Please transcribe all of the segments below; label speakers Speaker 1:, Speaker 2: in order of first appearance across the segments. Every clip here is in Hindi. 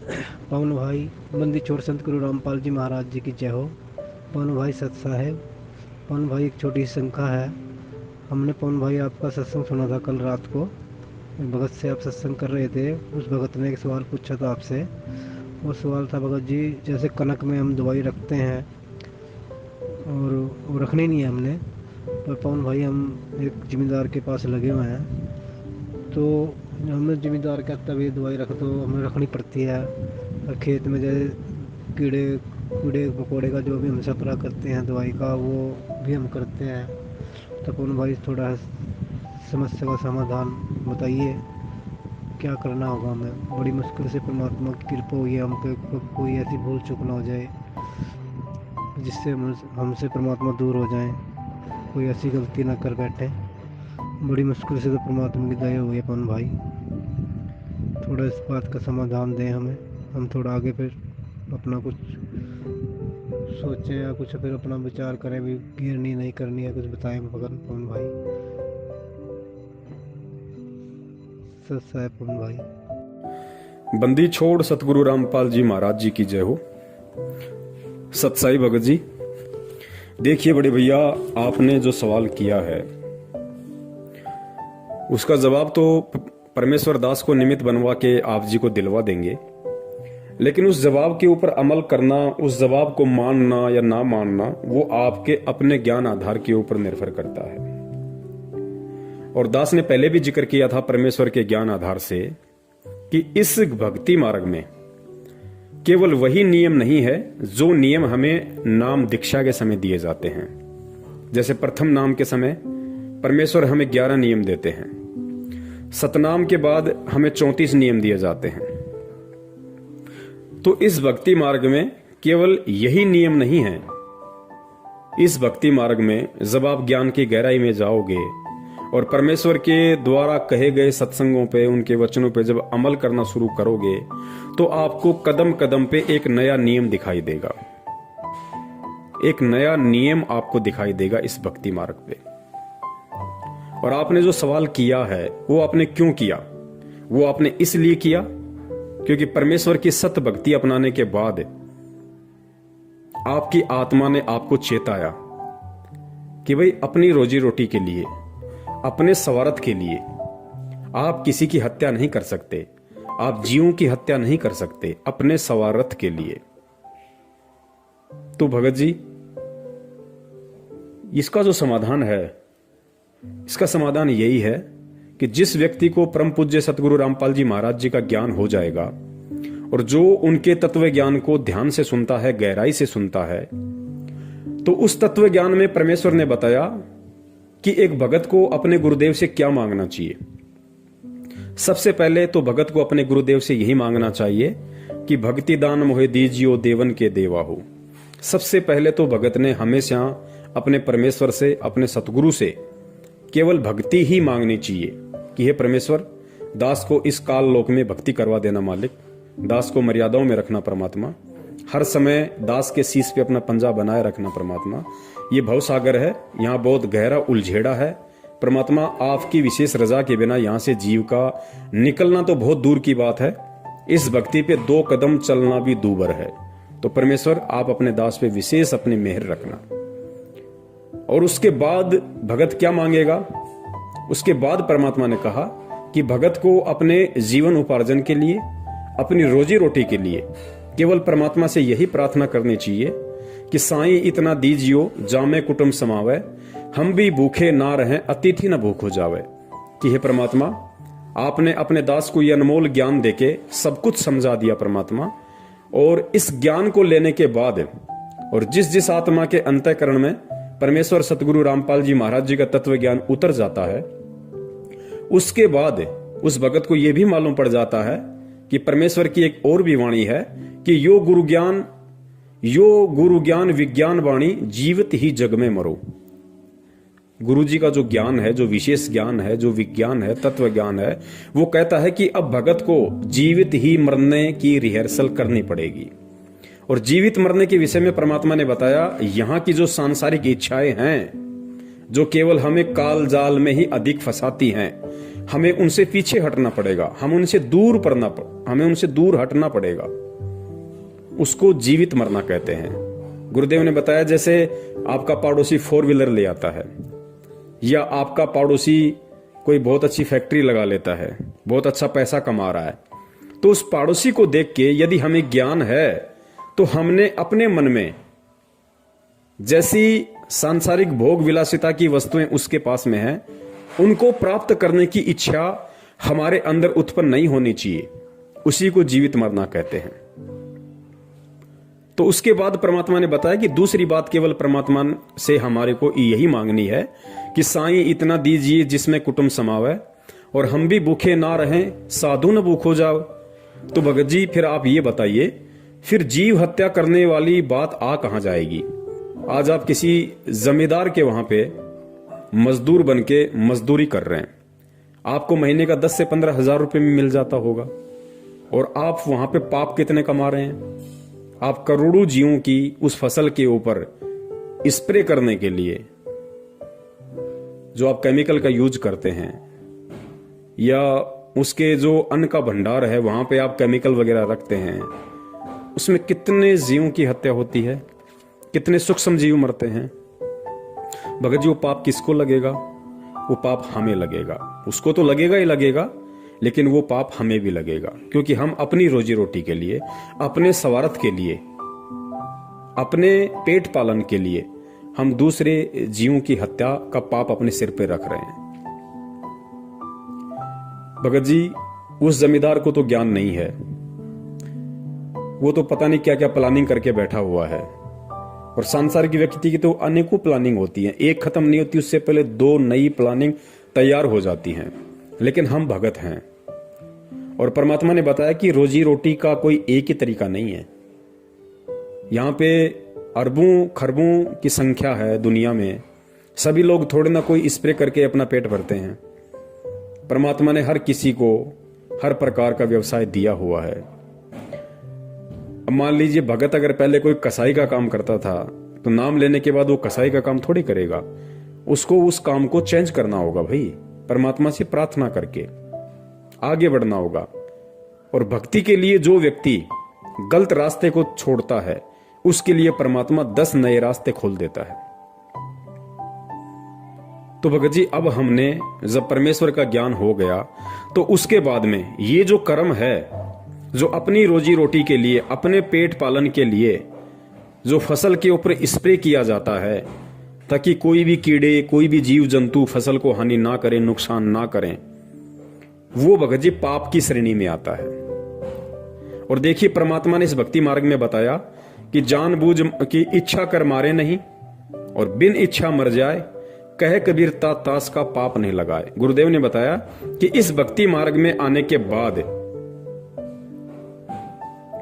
Speaker 1: पवन भाई, बंदी छोड़ संत गुरु रामपाल जी महाराज जी की जय हो। पवन भाई सत साहेब, पवन भाई एक छोटी सी शंका है। हमने पवन भाई आपका सत्संग सुना था कल रात को। भगत से आप सत्संग कर रहे थे, उस भगत ने एक सवाल पूछा था आपसे। वो सवाल था भगत जी, जैसे कनक में हम दवाई रखते हैं और वो रखनी नहीं है हमने, पर पवन भाई हम एक जिम्मेदार के पास लगे हुए हैं, तो हमने जिम्मेदार कहता है दवाई रख दो, हमें रखनी पड़ती है। और खेत में जैसे कीड़े कीड़े मकोड़े का जो भी हम सफरा करते हैं दवाई का, वो भी हम करते हैं। तो पवन भाई थोड़ा समस्या का समाधान बताइए, क्या करना होगा हमें। बड़ी मुश्किल से परमात्मा की कृपा हुई है हम पे, कोई ऐसी भूल चूक ना हो जाए जिससे हमसे परमात्मा दूर हो जाए, कोई ऐसी गलती ना कर बैठे। बड़ी मुश्किल से तो परमात्मा की दया हुई है पवन भाई, थोड़ा इस बात का समाधान दें हमें। हम थोड़ा आगे फिर अपना कुछ सोचें या कुछ फिर अपना विचार करें, भी गिरनी नहीं करनी है, कुछ बताएं पवन भाई। सत साहेब पवन भाई।
Speaker 2: बंदी छोड़ सतगुरु रामपाल जी महाराज जी की जय हो। सतसाई भगत जी, देखिए बड़े भैया, आपने जो सवाल किया है उसका जवाब तो परमेश्वर दास को निमित्त बनवा के आप जी को दिलवा देंगे, लेकिन उस जवाब के ऊपर अमल करना, उस जवाब को मानना या ना मानना, वो आपके अपने ज्ञान आधार के ऊपर निर्भर करता है। और दास ने पहले भी जिक्र किया था परमेश्वर के ज्ञान आधार से कि इस भक्ति मार्ग में केवल वही नियम नहीं है जो नियम हमें नाम दीक्षा के समय दिए जाते हैं। जैसे प्रथम नाम के समय परमेश्वर हमें 11 नियम देते हैं, सतनाम के बाद हमें 34 नियम दिए जाते हैं। तो इस भक्ति मार्ग में केवल यही नियम नहीं है। इस भक्ति मार्ग में जब आप ज्ञान की गहराई में जाओगे और परमेश्वर के द्वारा कहे गए सत्संगों पे, उनके वचनों पे जब अमल करना शुरू करोगे तो आपको कदम कदम पे एक नया नियम दिखाई देगा, एक नया नियम आपको दिखाई देगा इस भक्ति मार्ग पे। और आपने जो सवाल किया है वो आपने क्यों किया? वो आपने इसलिए किया क्योंकि परमेश्वर की सत भक्ति अपनाने के बाद आपकी आत्मा ने आपको चेताया कि भाई अपनी रोजी रोटी के लिए, अपने स्वार्थ के लिए आप किसी की हत्या नहीं कर सकते, आप जीवों की हत्या नहीं कर सकते, अपने स्वार्थ के लिए। तो भगत जी, इसका जो समाधान है, इसका समाधान यही है कि जिस व्यक्ति को परम पूज्य सतगुरु रामपाल जी महाराज जी का ज्ञान हो जाएगा और जो उनके तत्व ज्ञान को ध्यान से सुनता है, गहराई से सुनता है, तो उस तत्व ज्ञान में परमेश्वर ने बताया कि एक भगत को अपने गुरुदेव से क्या मांगना चाहिए। सबसे पहले तो भगत को अपने गुरुदेव से यही मांगना चाहिए कि भक्ति दान मोहे दीजियो देवन के देवा हो। सबसे पहले तो भगत ने हमेशा अपने परमेश्वर से, अपने सतगुरु से केवल भक्ति ही मांगनी चाहिए कि हे परमेश्वर, दास को इस काल लोक में भक्ति करवा देना मालिक, दास को मर्यादाओं में रखना परमात्मा, हर समय दास के शीश पे अपना पंजा बनाए रखना परमात्मा। ये भवसागर है, यहाँ बहुत गहरा उलझेड़ा है परमात्मा, आपकी विशेष रजा के बिना यहाँ से जीव का निकलना तो बहुत दूर की बात है, इस भक्ति पे 2 कदम चलना भी दूभर है। तो परमेश्वर आप अपने दास पे विशेष अपनी मेहर रखना। और उसके बाद भगत क्या मांगेगा? उसके बाद परमात्मा ने कहा कि भगत को अपने जीवन उपार्जन के लिए, अपनी रोजी रोटी के लिए केवल परमात्मा से यही प्रार्थना करनी चाहिए कि साईं इतना दीजियो जामे कुटुंब समावे, हम भी भूखे ना रहें अतिथि न भूख हो जावे। कि हे परमात्मा, आपने अपने दास को यह अनमोल ज्ञान देके सब कुछ समझा दिया परमात्मा, और इस ज्ञान को लेने के बाद और जिस जिस आत्मा के अंतःकरण में परमेश्वर सतगुरु रामपाल जी महाराज जी का तत्व ज्ञान उतर जाता है, उसके बाद उस भगत को यह भी मालूम पड़ जाता है कि परमेश्वर की एक और भी वाणी है कि यो गुरु ज्ञान विज्ञान वाणी जीवित ही जग में मरो। गुरु जी का जो ज्ञान है, जो विशेष ज्ञान है, जो विज्ञान है, तत्व ज्ञान है, वो कहता है कि अब भगत को जीवित ही मरने की रिहर्सल करनी पड़ेगी। और जीवित मरने के विषय में परमात्मा ने बताया, यहां की जो सांसारिक इच्छाएं हैं, जो केवल हमें काल जाल में ही अधिक फंसाती हैं, हमें उनसे पीछे हटना पड़ेगा, हमें उनसे दूर हटना पड़ेगा। उसको जीवित मरना कहते हैं। गुरुदेव ने बताया जैसे आपका पड़ोसी 4 व्हीलर ले आता है, या आपका पड़ोसी कोई बहुत अच्छी फैक्ट्री लगा लेता है, बहुत अच्छा पैसा कमा रहा है, तो उस पड़ोसी को देख के यदि हमें ज्ञान है तो हमने अपने मन में जैसी सांसारिक भोग विलासिता की वस्तुएं उसके पास में है, उनको प्राप्त करने की इच्छा हमारे अंदर उत्पन्न नहीं होनी चाहिए। उसी को जीवित मरना कहते हैं। तो उसके बाद परमात्मा ने बताया कि दूसरी बात केवल परमात्मा से हमारे को यही मांगनी है कि साईं इतना दीजिए जिसमें कुटुंब समावे, और हम भी भूखे ना रहें, साधु न भूखो जाओ। तो भगत जी फिर आप ये बताइए, फिर जीव हत्या करने वाली बात आ कहां जाएगी? आज आप किसी जमींदार के वहां पे मजदूर बन के मजदूरी कर रहे हैं, आपको महीने का 10 से 15 हजार रुपए में मिल जाता होगा, और आप वहां पे पाप कितने कमा रहे हैं? आप करोड़ों जीवों की उस फसल के ऊपर स्प्रे करने के लिए जो आप केमिकल का यूज करते हैं, या उसके जो अन्न का भंडार है वहां पे आप केमिकल वगैरह रखते हैं, उसमें कितने जीवों की हत्या होती है, कितने सूक्ष्म जीव मरते हैं। भगत जी वो पाप किसको लगेगा? वो पाप हमें लगेगा। उसको तो लगेगा ही लगेगा, लेकिन वो पाप हमें भी लगेगा, क्योंकि हम अपनी रोजी रोटी के लिए, अपने स्वार्थ के लिए, अपने पेट पालन के लिए हम दूसरे जीवों की हत्या का पाप अपने सिर पे रख रहे हैं। भगत जी उस जमींदार को तो ज्ञान नहीं है, वो तो पता नहीं क्या क्या प्लानिंग करके बैठा हुआ है, और सांसारिक व्यक्ति की तो अनेकों प्लानिंग होती है, एक खत्म नहीं होती, उससे पहले 2 नई प्लानिंग तैयार हो जाती हैं। लेकिन हम भगत हैं, और परमात्मा ने बताया कि रोजी रोटी का कोई एक ही तरीका नहीं है। यहां पे अरबों खरबों की संख्या है दुनिया में, सभी लोग थोड़े ना कोई स्प्रे करके अपना पेट भरते हैं। परमात्मा ने हर किसी को हर प्रकार का व्यवसाय दिया हुआ है। अब मान लीजिए भगत अगर पहले कोई कसाई का काम करता था, तो नाम लेने के बाद वो कसाई का काम थोड़ी करेगा, उसको उस काम को चेंज करना होगा भाई, परमात्मा से प्रार्थना करके आगे बढ़ना होगा। और भक्ति के लिए जो व्यक्ति गलत रास्ते को छोड़ता है, उसके लिए परमात्मा 10 नए रास्ते खोल देता है। तो भगत जी अब हमने जब परमेश्वर का ज्ञान हो गया, तो उसके बाद में ये जो कर्म है, जो अपनी रोजी रोटी के लिए, अपने पेट पालन के लिए जो फसल के ऊपर स्प्रे किया जाता है, ताकि कोई भी कीड़े, कोई भी जीव जंतु फसल को हानि ना करें, नुकसान ना करें, वो भगत जी पाप की श्रेणी में आता है। और देखिए परमात्मा ने इस भक्ति मार्ग में बताया कि जानबूझ की इच्छा कर मारे नहीं, और बिन इच्छा मर जाए, कहे कबीर तास का पाप नहीं लगाए। गुरुदेव ने बताया कि इस भक्ति मार्ग में आने के बाद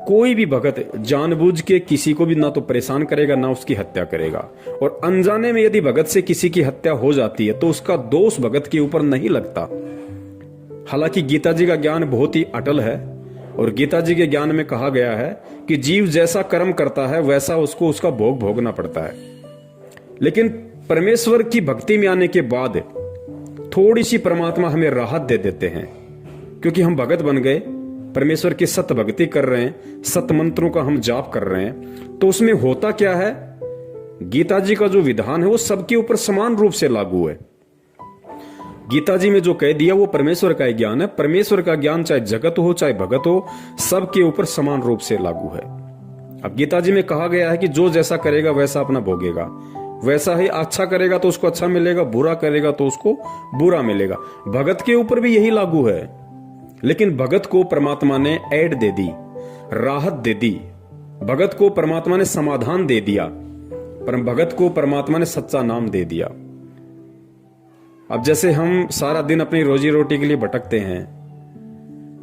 Speaker 2: कोई भी भगत जानबूझ के किसी को भी ना तो परेशान करेगा, ना उसकी हत्या करेगा। और अनजाने में यदि भगत से किसी की हत्या हो जाती है, तो उसका दोष भगत के ऊपर नहीं लगता। हालांकि गीता जी का ज्ञान बहुत ही अटल है, और गीता जी के ज्ञान में कहा गया है कि जीव जैसा कर्म करता है वैसा उसको उसका भोग भोगना पड़ता है। लेकिन परमेश्वर की भक्ति में आने के बाद थोड़ी सी परमात्मा हमें राहत दे देते हैं, क्योंकि हम भगत बन गए, परमेश्वर की सत भक्ति कर रहे हैं, सत मंत्रों का हम जाप कर रहे हैं। तो उसमें होता क्या है, गीता जी का जो विधान है वो सबके ऊपर समान रूप से लागू है। गीता जी में जो कह दिया वो परमेश्वर का ज्ञान है। परमेश्वर का ज्ञान चाहे जगत हो चाहे भगत हो, सबके ऊपर समान रूप से लागू है। अब गीता जी में कहा गया है कि जो जैसा करेगा वैसा अपना भोगेगा, वैसा ही अच्छा करेगा तो उसको अच्छा मिलेगा, बुरा करेगा तो उसको बुरा मिलेगा। भगत के ऊपर भी यही लागू है। लेकिन भगत को परमात्मा ने ऐड दे दी, राहत दे दी, भगत को परमात्मा ने समाधान दे दिया, पर भगत को परमात्मा ने सच्चा नाम दे दिया। अब जैसे हम सारा दिन अपनी रोजी रोटी के लिए भटकते हैं,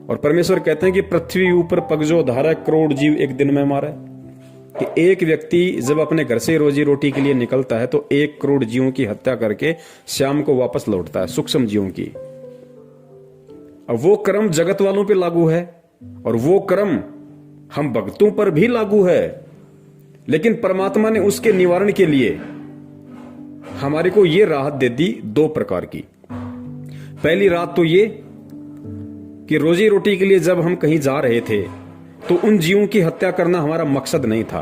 Speaker 2: और परमेश्वर कहते हैं कि पृथ्वी ऊपर पग जो धारा करोड़ जीव एक दिन में मारे, कि एक व्यक्ति जब अपने घर से रोजी रोटी के लिए निकलता है तो 1 करोड़ जीवों की हत्या करके शाम को वापस लौटता है, सूक्ष्म जीवों की। अब वो कर्म जगत वालों पे लागू है, और वो कर्म हम भक्तों पर भी लागू है। लेकिन परमात्मा ने उसके निवारण के लिए हमारे को ये राहत दे दी 2 प्रकार की। पहली रात तो ये कि रोजी रोटी के लिए जब हम कहीं जा रहे थे तो उन जीवों की हत्या करना हमारा मकसद नहीं था,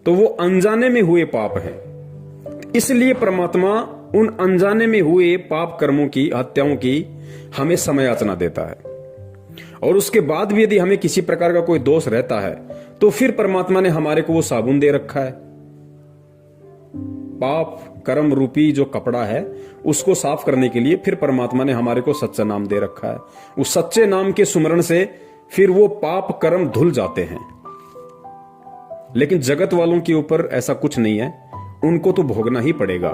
Speaker 2: तो वो अनजाने में हुए पाप हैं। इसलिए परमात्मा उन अनजाने में हुए पाप कर्मों की, हत्याओं की हमें समय याचना देता है। और उसके बाद भी यदि हमें किसी प्रकार का कोई दोष रहता है तो फिर परमात्मा ने हमारे को वो साबुन दे रखा है, पाप कर्म रूपी जो कपड़ा है उसको साफ करने के लिए फिर परमात्मा ने हमारे को सच्चा नाम दे रखा है। उस सच्चे नाम के सुमरण से फिर वो पाप कर्म धुल जाते हैं। लेकिन जगत वालों के ऊपर ऐसा कुछ नहीं है, उनको तो भोगना ही पड़ेगा,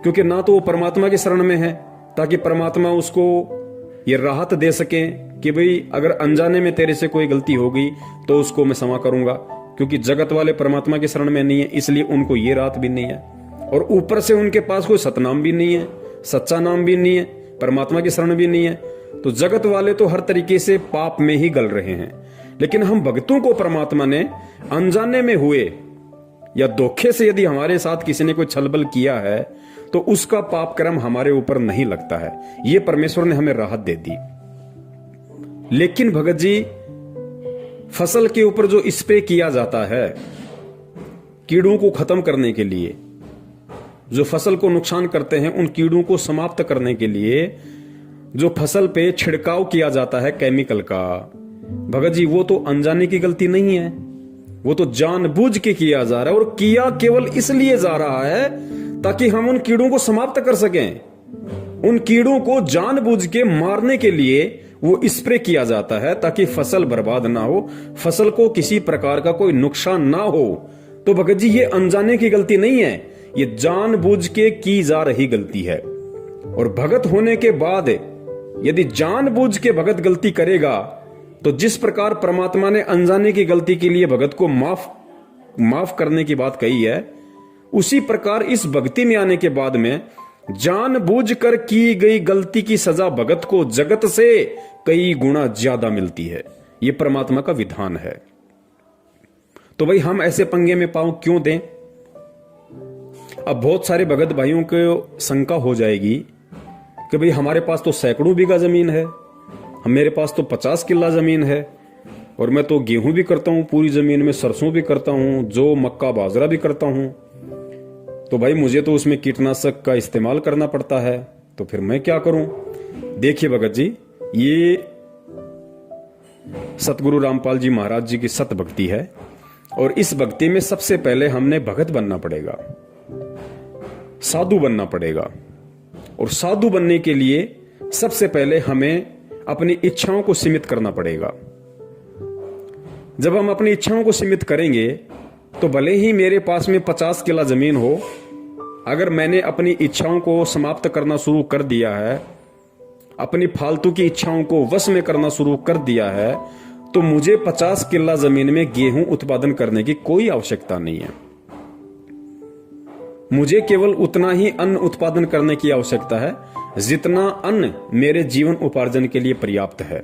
Speaker 2: क्योंकि ना तो वो परमात्मा के शरण में है ताकि परमात्मा उसको ये राहत दे सके कि भाई अगर अनजाने में तेरे से कोई गलती हो गई तो उसको मैं क्षमा करूंगा, क्योंकि जगत वाले परमात्मा के शरण में नहीं है, इसलिए उनको ये राहत भी नहीं है। और ऊपर से उनके पास कोई सतनाम भी नहीं है, सच्चा नाम भी नहीं है, परमात्मा की शरण भी नहीं है, तो जगत वाले तो हर तरीके से पाप में ही गल रहे हैं। लेकिन हम भक्तों को परमात्मा ने अनजाने में हुए या धोखे से यदि हमारे साथ किसी ने कोई छलबल किया है तो उसका पाप कर्म हमारे ऊपर नहीं लगता है, ये परमेश्वर ने हमें राहत दे दी। लेकिन भगत जी, फसल के ऊपर जो स्प्रे किया जाता है कीड़ों को खत्म करने के लिए, जो फसल को नुकसान करते हैं उन कीड़ों को समाप्त करने के लिए जो फसल पे छिड़काव किया जाता है केमिकल का, भगत जी वो तो अनजाने की गलती नहीं है, वो तो जानबूझ के किया जा रहा है। और किया केवल इसलिए जा रहा है ताकि हम उन कीड़ों को समाप्त कर सकें। उन कीड़ों को जानबूझ के मारने के लिए वो स्प्रे किया जाता है ताकि फसल बर्बाद ना हो, फसल को किसी प्रकार का कोई नुकसान ना हो। तो भगत जी ये अनजाने की गलती नहीं है, ये जानबूझ के की जा रही गलती है। और भगत होने के बाद यदि जानबूझ के भगत गलती करेगा तो जिस प्रकार परमात्मा ने अनजाने की गलती के लिए भगत को माफ करने की बात कही है, उसी प्रकार इस भक्ति में आने के बाद में जानबूझकर की गई गलती की सजा भगत को जगत से कई गुना ज्यादा मिलती है। यह परमात्मा का विधान है। तो भाई हम ऐसे पंगे में पांव क्यों दें? अब बहुत सारे भगत भाइयों को शंका हो जाएगी कि भाई हमारे पास तो सैकड़ों बीघा जमीन है, मेरे पास तो 50 किला जमीन है, और मैं तो गेहूं भी करता हूं, पूरी जमीन में सरसों भी करता हूं, जो मक्का बाजरा भी करता हूं, तो भाई मुझे तो उसमें कीटनाशक का इस्तेमाल करना पड़ता है, तो फिर मैं क्या करूं? देखिए भगत जी, ये सतगुरु रामपाल जी महाराज जी की सत भक्ति है, और इस भक्ति में सबसे पहले हमने भगत बनना पड़ेगा, साधु बनना पड़ेगा। और साधु बनने के लिए सबसे पहले हमें अपनी इच्छाओं को सीमित करना पड़ेगा। जब हम अपनी इच्छाओं को सीमित करेंगे तो भले ही मेरे पास में 50 किला जमीन हो, अगर मैंने अपनी इच्छाओं को समाप्त करना शुरू कर दिया है, अपनी फालतू की इच्छाओं को वश में करना शुरू कर दिया है, तो मुझे 50 किला जमीन में गेहूं उत्पादन करने की कोई आवश्यकता नहीं है। मुझे केवल उतना ही अन्न उत्पादन करने की आवश्यकता है जितना अन्न मेरे जीवन उपार्जन के लिए पर्याप्त है।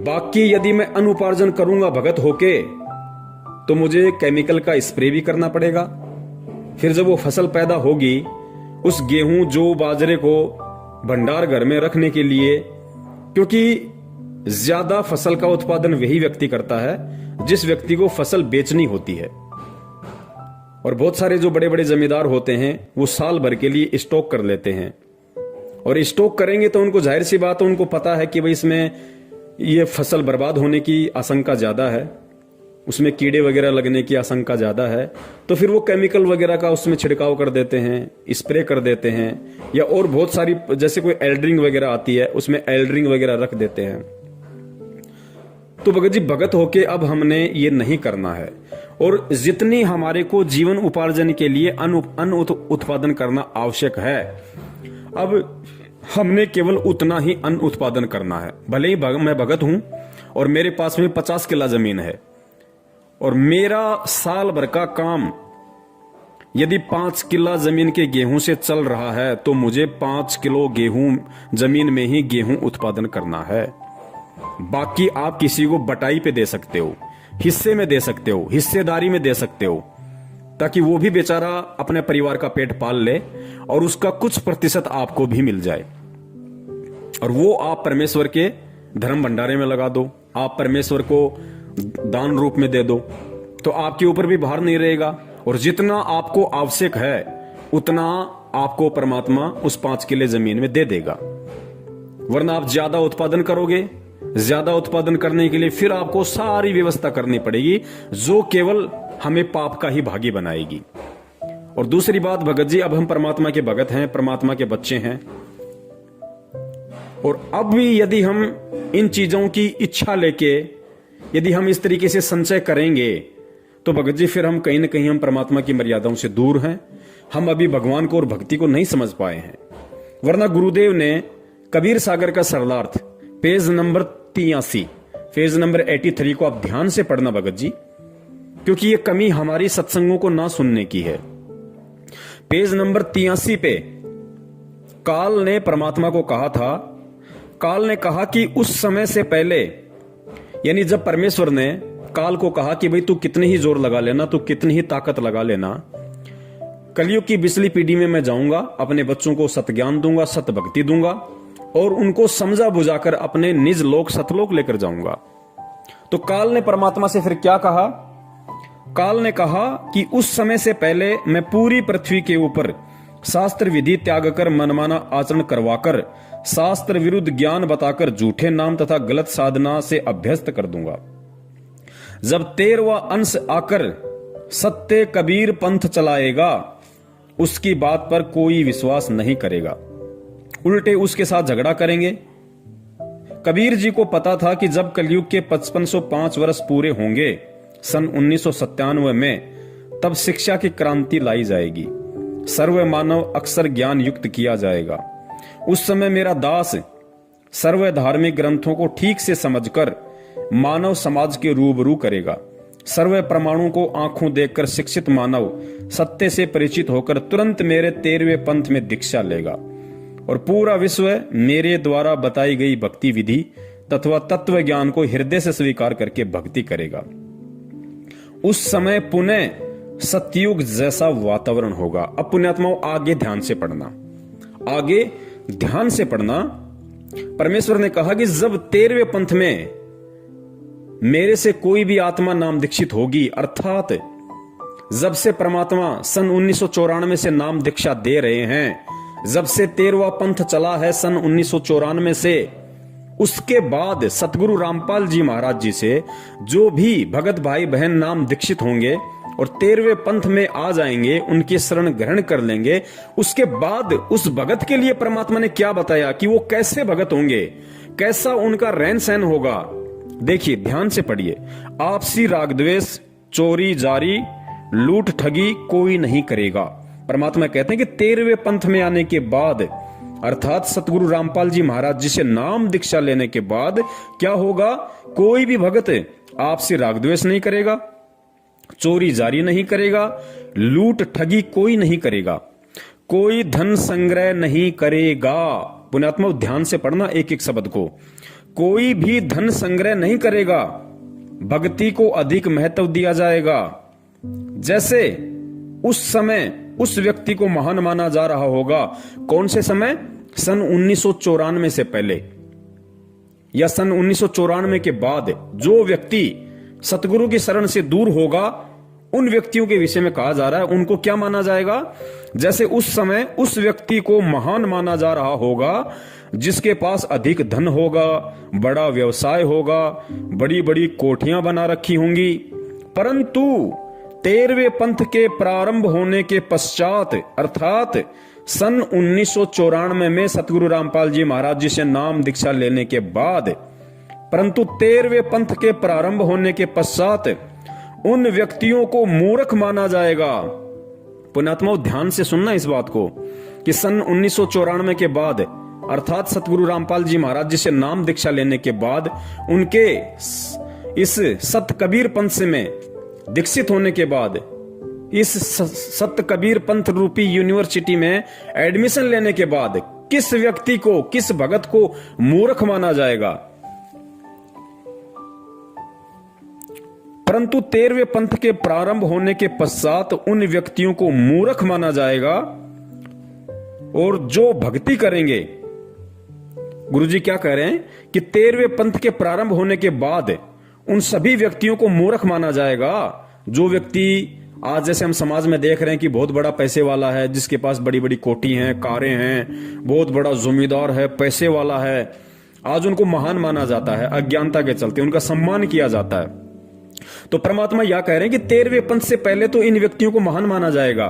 Speaker 2: बाकी यदि मैं अन्न उपार्जन करूंगा भगत होके तो मुझे केमिकल का स्प्रे भी करना पड़ेगा। फिर जब वो फसल पैदा होगी, उस गेहूं जो बाजरे को भंडार घर में रखने के लिए, क्योंकि ज्यादा फसल का उत्पादन वही व्यक्ति करता है जिस व्यक्ति को फसल बेचनी होती है। और बहुत सारे जो बड़े बड़े जमींदार होते हैं वो साल भर के लिए स्टॉक कर लेते हैं, और स्टॉक करेंगे तो उनको जाहिर सी बात है, उनको पता है कि भाई इसमें ये फसल बर्बाद होने की आशंका ज्यादा है, उसमें कीड़े वगैरह लगने की आशंका ज्यादा है, तो फिर वो केमिकल वगैरह का उसमें छिड़काव कर देते हैं, स्प्रे कर देते हैं, या और बहुत सारी जैसे कोई एल्ड्रिंग वगैरह आती है उसमें एल्ड्रिंग वगैरह रख देते हैं। तो भगत जी, भगत होके अब हमने ये नहीं करना है, और जितनी हमारे को जीवन उपार्जन के लिए अन्न उत्पादन करना आवश्यक है, अब हमने केवल उतना ही अन्न उत्पादन करना है। भले ही मैं भगत हूं और मेरे पास में 50 किला जमीन है, और मेरा साल भर का काम यदि 5 किला जमीन के गेहूं से चल रहा है, तो मुझे 5 किलो गेहूं जमीन में ही गेहूं उत्पादन करना है। बाकी आप किसी को बटाई पे दे सकते हो, हिस्से में दे सकते हो, हिस्सेदारी में दे सकते हो, ताकि वो भी बेचारा अपने परिवार का पेट पाल ले और उसका कुछ प्रतिशत आपको भी मिल जाए। और वो आप परमेश्वर के धर्म भंडारे में लगा दो, आप परमेश्वर को दान रूप में दे दो, तो आपके ऊपर भी भार नहीं रहेगा। और जितना आपको आवश्यक है उतना आपको परमात्मा उस 5 किले जमीन में दे देगा। वरना आप ज्यादा उत्पादन करोगे, ज्यादा उत्पादन करने के लिए फिर आपको सारी व्यवस्था करनी पड़ेगी, जो केवल हमें पाप का ही भागी बनाएगी। और दूसरी बात भगत जी, अब हम परमात्मा के भगत हैं, परमात्मा के बच्चे हैं, और अब भी यदि हम इन चीजों की इच्छा लेके यदि हम इस तरीके से संचय करेंगे तो भगत जी फिर हम कहीं ना कहीं हम परमात्मा की मर्यादाओं से दूर हैं। हम अभी भगवान को और भक्ति को नहीं समझ पाए हैं। वरना गुरुदेव ने कबीर सागर का सरलार्थ पेज नंबर 83, पेज नंबर 83 को आप ध्यान से पढ़ना भगत जी, क्योंकि ये कमी हमारी सत्संगों को ना सुनने की है। पेज नंबर 83 पे काल ने परमात्मा को कहा था, काल ने कहा कि उस समय से पहले, यानी जब परमेश्वर ने काल को कहा कि भाई तू कितनी ही जोर लगा लेना, तू कितनी ही ताकत लगा लेना, कलयुग की बिजली पीढ़ी में मैं जाऊंगा, अपने बच्चों को सतज्ञान दूंगा, सत भक्ति दूंगा और उनको समझा बुझाकर अपने निज लोक सतलोक लेकर जाऊंगा। तो काल ने परमात्मा से फिर क्या कहा? काल ने कहा कि उस समय से पहले मैं पूरी पृथ्वी के ऊपर शास्त्र विधि त्याग कर मनमाना आचरण करवाकर शास्त्र विरुद्ध ज्ञान बताकर झूठे नाम तथा गलत साधना से अभ्यस्त कर दूंगा। जब 13वां अंश आकर सत्य कबीर पंथ चलाएगा, उसकी बात पर कोई विश्वास नहीं करेगा, उल्टे उसके साथ झगड़ा करेंगे। कबीर जी को पता था कि जब कलयुग के 5505 वर्ष पूरे होंगे सन 1997 में, तब शिक्षा की क्रांति लाई जाएगी, सर्व मानव अक्षर ज्ञान युक्त किया जाएगा। उस समय मेरा दास सर्व धार्मिक ग्रंथों को ठीक से समझकर मानव समाज के रूबरू करेगा। सर्व परमाणु को आंखों देखकर शिक्षित मानव सत्य से परिचित होकर तुरंत मेरे 13वें पंथ में दीक्षा लेगा और पूरा विश्व मेरे द्वारा बताई गई भक्ति विधि तथा तत्व ज्ञान को हृदय से स्वीकार करके भक्ति करेगा। उस समय पुनः सतयुग जैसा वातावरण होगा। अब पुण्यात्माओं आगे ध्यान से पढ़ना, आगे ध्यान से पढ़ना। परमेश्वर ने कहा कि जब 13वें पंथ में मेरे से कोई भी आत्मा नाम दीक्षित होगी, अर्थात जब से परमात्मा सन 1994 से नाम दीक्षा दे रहे हैं, जब से 13वां पंथ चला है सन 1994 से, उसके बाद सतगुरु रामपाल जी महाराज जी से जो भी भगत भाई बहन नाम दीक्षित होंगे और 13वें पंथ में आ जाएंगे, उनकी शरण ग्रहण कर लेंगे, उसके बाद उस भगत के लिए परमात्मा ने क्या बताया कि वो कैसे भगत होंगे, कैसा उनका रहन सहन होगा। देखिए ध्यान से पढ़िए। आपसी राग द्वेष, चोरी जारी, लूट ठगी कोई नहीं करेगा। परमात्मा कहते हैं कि 13वें पंथ में आने के बाद, अर्थात सतगुरु रामपाल जी महाराज जी से नाम दीक्षा लेने के बाद क्या होगा? कोई भी भगत आपसी राग द्वेष नहीं करेगा, चोरी जारी नहीं करेगा, लूट ठगी कोई नहीं करेगा, कोई धन संग्रह नहीं करेगा। पुण्यात्मा ध्यान से पढ़ना एक एक शब्द को। कोई भी धन संग्रह नहीं करेगा, भक्ति को अधिक महत्व दिया जाएगा। जैसे उस समय उस व्यक्ति को महान माना जा रहा होगा, कौन से समय? सन 1994 से पहले या सन 1994 के बाद जो व्यक्ति सतगुरु की शरण से दूर होगा, उन व्यक्तियों के विषय में कहा जा रहा है, उनको क्या माना जाएगा? जैसे उस समय उस व्यक्ति को महान माना जा रहा होगा जिसके पास अधिक धन होगा, बड़ा व्यवसाय होगा, बड़ी बड़ी कोठियां बना रखी होंगी। परंतु 13वें पंथ के प्रारंभ होने के पश्चात, अर्थात सन 1994 में सतगुरु रामपाल जी महाराज जी से नाम दीक्षा लेने के बाद, परंतु 13वें पंथ के प्रारंभ होने के पश्चात उन व्यक्तियों को मूर्ख माना जाएगा। पुण्यात्माओं ध्यान से सुनना इस बात को कि सन 1994 के बाद, अर्थात सतगुरु रामपाल जी महाराज जी से नाम दीक्षा लेने के बाद, उनके इस सत कबीर पंथ से में दीक्षित होने के बाद, इस सत कबीर पंथ रूपी यूनिवर्सिटी में एडमिशन लेने के बाद किस व्यक्ति को, किस भगत को मूर्ख माना जाएगा? परंतु 13वें पंथ के प्रारंभ होने के पश्चात उन व्यक्तियों को मूर्ख माना जाएगा और जो भक्ति करेंगे गुरुजी क्या कह रहे हैं कि 13वें पंथ के प्रारंभ होने के बाद उन सभी व्यक्तियों को मूर्ख माना जाएगा जो व्यक्ति आज जैसे हम समाज में देख रहे हैं कि बहुत बड़ा पैसे वाला है, जिसके पास बड़ी बड़ी कोठी हैं, कारें हैं, बहुत बड़ा जमींदार है, पैसे वाला है, आज उनको महान माना जाता है। अज्ञानता के चलते उनका सम्मान किया जाता है। तो परमात्मा यह कह रहे हैं कि 13वें पंथ से पहले तो इन व्यक्तियों को महान माना जाएगा,